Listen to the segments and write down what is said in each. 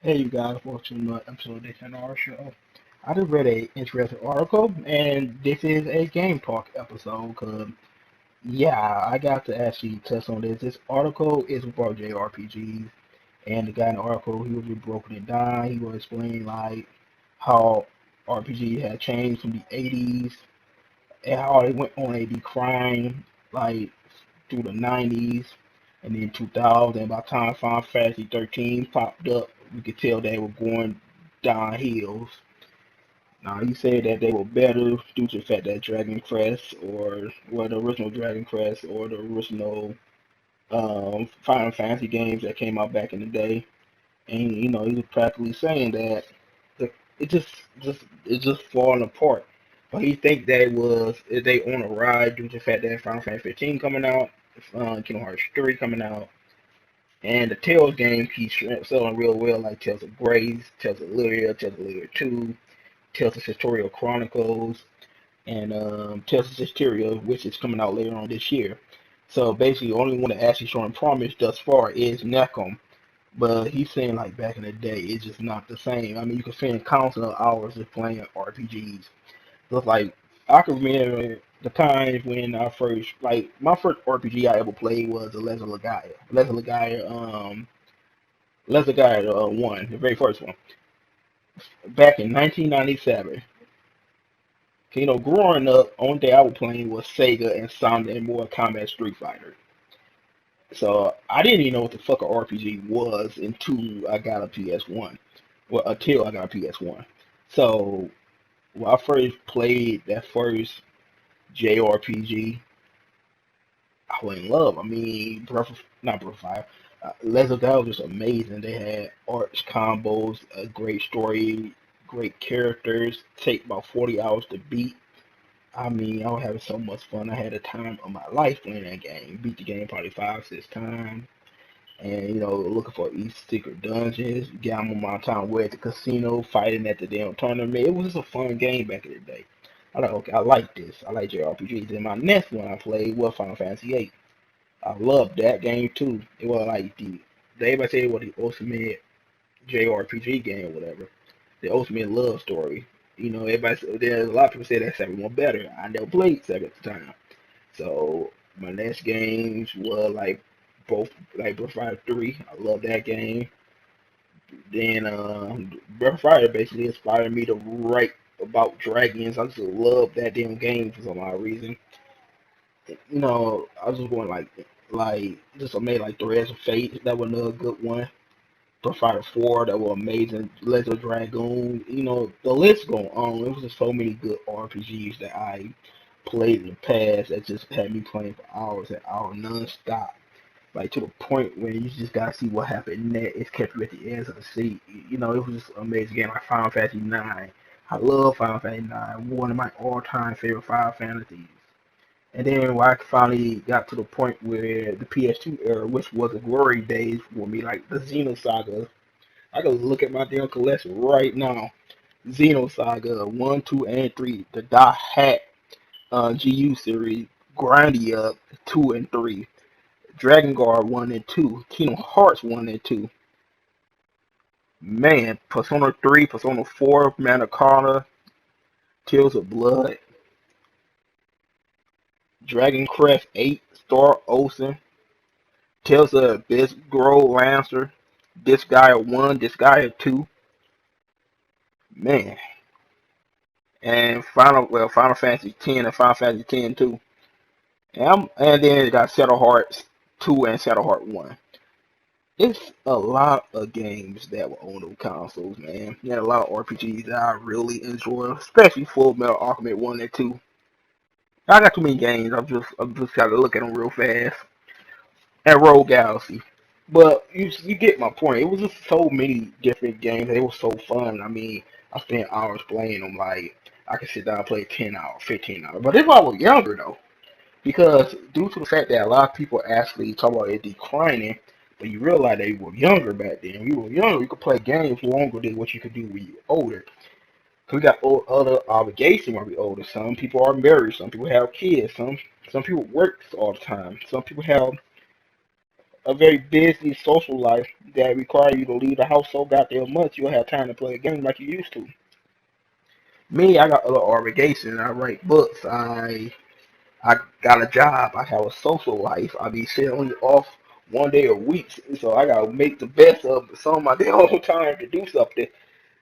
Hey, you guys, welcome to another episode of DayShawnrshow. I just read a interesting article, and this is a game talk episode. Cause yeah, I got to actually touch on this. This article is about JRPGs, and the guy in the article he was just broken it down. He was explaining like how RPG had changed from the '80s and how it went on a decline like through the '90s and then 2000. By the time Final Fantasy 13 popped up, we could tell they were going downhills. Now he said that they were better due to the fact that Dragon Quest or the original Dragon Quest or the original Final Fantasy games that came out back in the day, and he was practically saying that it it's just falling apart. But he think that they on a ride due to the fact that Final Fantasy 15 coming out, Kingdom Hearts 3 coming out, and the Tales game keeps selling real well, like Tales of Grace, Tales of Lyria, Tales of Lyria 2, Tales of Historia Chronicles, and Tales of Hysteria, which is coming out later on this year. So basically, the only one that actually showing promise thus far is Necom. But he's saying like back in the day, it's just not the same. I mean, you can spend countless of hours just playing RPGs. So it's like I can remember the times when I first like my first RPG I ever played was the Legend of Legaia. Legend of Legaia one, the very first one, back in 1997. Growing up, only thing I was playing was Sega and Sonic and Mortal Kombat Street Fighter. So I didn't even know what the fuck a RPG was until I got a PS1. Well, until I got a PS1. So when I first played that first JRPG, I was in love. I mean, not Breath of Fire. Legend of Zelda was just amazing. They had arts combos, a great story, great characters. Take about 40 hours to beat. I mean, I was having so much fun. I had a time of my life playing that game. Beat the game probably 5, 6 times. And looking for each secret dungeons, gamble my time away at the casino, fighting at the damn tournament. It was just a fun game back in the day. I like this. I like JRPGs. And my next one I played was Final Fantasy 8. I loved that game too. It was like everybody say it was the ultimate JRPG game or whatever. The ultimate love story. There's a lot of people say that second one better. I never played second at the time. So my next games were like both like Breath of Fire 3. I love that game. Then Breath of Fire basically inspired me to write about dragons. I just love that damn game for some odd reason. I was just going like just made like Threads of Fate. That was another good one. Breath of Fire 4, that was amazing. Legend of Dragoon. The list going on. There was just so many good RPGs that I played in the past that just had me playing for hours and hours non-stop. Like to the point where you just gotta see what happened next. It kept you at the edge of the seat. It was just an amazing game. Like Final Fantasy 9. I love Final Fantasy 9. One of my all-time favorite Final Fantasies. And then when I finally got to the point where the PS2 era, which was the glory days for me, like the Xenosaga, I can look at my damn collection right now. Xenosaga 1, 2, and 3, the Dot Hat GU series, Grindy Up 2 and 3, Dragon Guard 1 and 2, Kingdom Hearts 1 and 2. Man, Persona 3, Persona 4, Mana Carta, Tales of Blood, Dragon Quest 8, Star Ocean, Tales of Abyss, Grow Lancer, Disgaea 1, Disgaea 2. Man. And Final Fantasy 10 and Final Fantasy 10 too. And then it got Shadow Hearts 2 and Shadow Heart 1. It's a lot of games that were on those consoles, man. You had a lot of RPGs that I really enjoy, especially Full Metal Alchemist 1 and 2. I got too many games. I'm just trying to look at them real fast. And Rogue Galaxy. But you get my point. It was just so many different games. They were so fun. I mean, I spent hours playing them. Like I could sit down and play 10 hours, 15 hours. But this was I was younger though, because due to the fact that a lot of people actually talk about it declining, but you realize they were younger back then. When you were younger, you could play games longer than what you could do when you were older. Cause we got other obligations when we older. Some people are married. Some people have kids. Some people work all the time. Some people have a very busy social life that require you to leave the house so goddamn much you'll have time to play a game like you used to. Me, I got other obligations. I write books. I got a job. I have a social life. I be sitting only off 1 day a week, so I gotta make the best of some of my damn time to do something.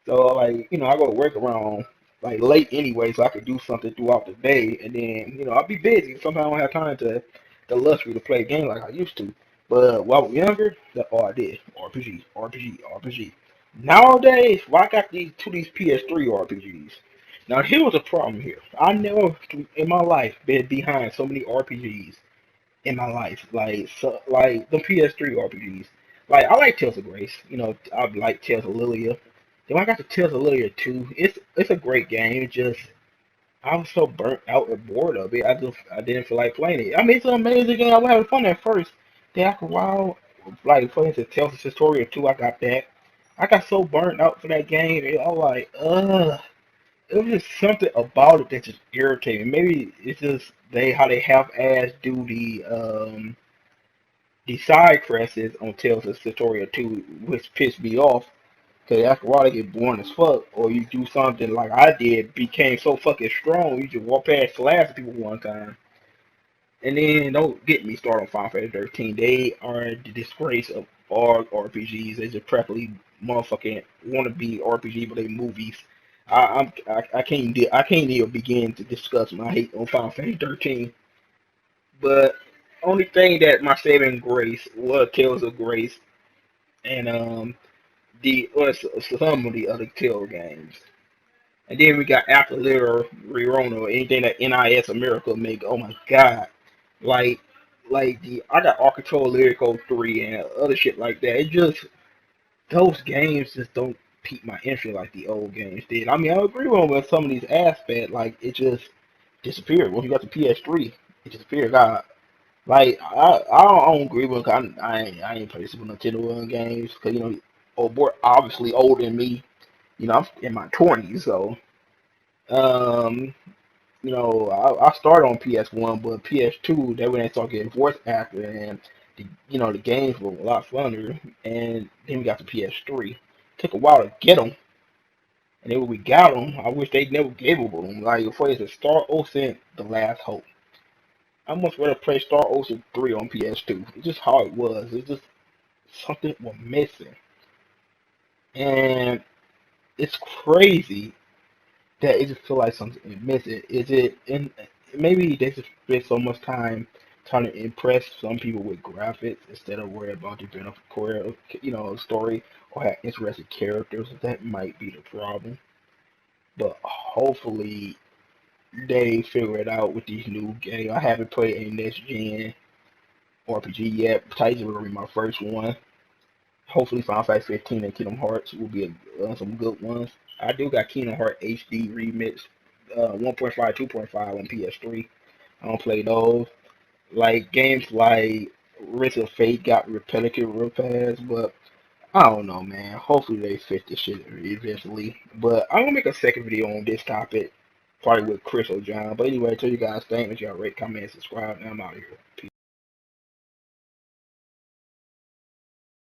So like, I go to work around like late anyway, so I could do something throughout the day, and then I'll be busy. Sometimes I don't have time to the luxury to play a game like I used to. But while I was younger, that's all I did. RPG, RPG, RPG. Nowadays, well, I got these PS3 RPGs. Now here was a problem here. I never in my life been behind so many RPGs in my life. Like the PS3 RPGs. Like I like Tales of Grace. I like Tales of Lilia. Then I got the Tales of Lilia 2. It's a great game. It just I was so burnt out and bored of it. I didn't feel like playing it. I mean it's an amazing game. I was having fun at first. Then after a while, like for instance Tales of Historia 2, I got that. I got so burnt out for that game. I was like, ugh. It was just something about it that just irritated me. Maybe it's just how they half-ass do the side quests on Tales of Tutorial 2, which pissed me off. Cause after a while they get boring as fuck, or you do something like I did, became so fucking strong, you just walk past the last people one time. And then don't get me started on Final Fantasy 13. They are the disgrace of all RPGs. They just practically motherfucking want to be RPG, but they movies. I can't even begin to discuss my hate on Final Fantasy 13. But only thing that my saving grace was Tales of Grace and some of the other Tale games. And then we got After Literal Rerona or anything that NIS America make. Oh my god. Like I got Architectural Lyrical 3 and other shit like that. It just those games just don't pique my interest like the old games did. I mean I agree with some of these aspects, like it just disappeared. Once you got the PS3, it disappeared. God, like I don't agree with. I ain't play Super Nintendo games because old boy obviously older than me. I'm in my 20s, so um, I started on PS1, but PS2 they when they start getting voice actor and the games were a lot funner. And then we got the PS3. Took a while to get them, and then when we got them, I wish they never gave them. Like before, it's Star Ocean: The Last Hope. I much rather play Star Ocean 3 on PS2. It's just how it was. It's just something was missing, and it's crazy that it just feel like something is missing. Is it? And maybe they just spend so much time trying to impress some people with graphics instead of worry about developing a core, story or have interesting characters. That might be the problem. But hopefully they figure it out with these new games. I haven't played a next gen RPG yet. Titan will be my first one. Hopefully, Final Fantasy 15 and Kingdom Hearts will be some good ones. I do got Kingdom Hearts HD Remix 1.5, 2.5 on PS3. I don't play those. Like games like Risk of Fate got repetitive real fast, but I don't know, man. Hopefully they fix this shit eventually. But I'm gonna make a second video on this topic, probably with Chris or John. But anyway, tell you guys thanks. Y'all rate, comment, subscribe, and I'm out of here. Peace.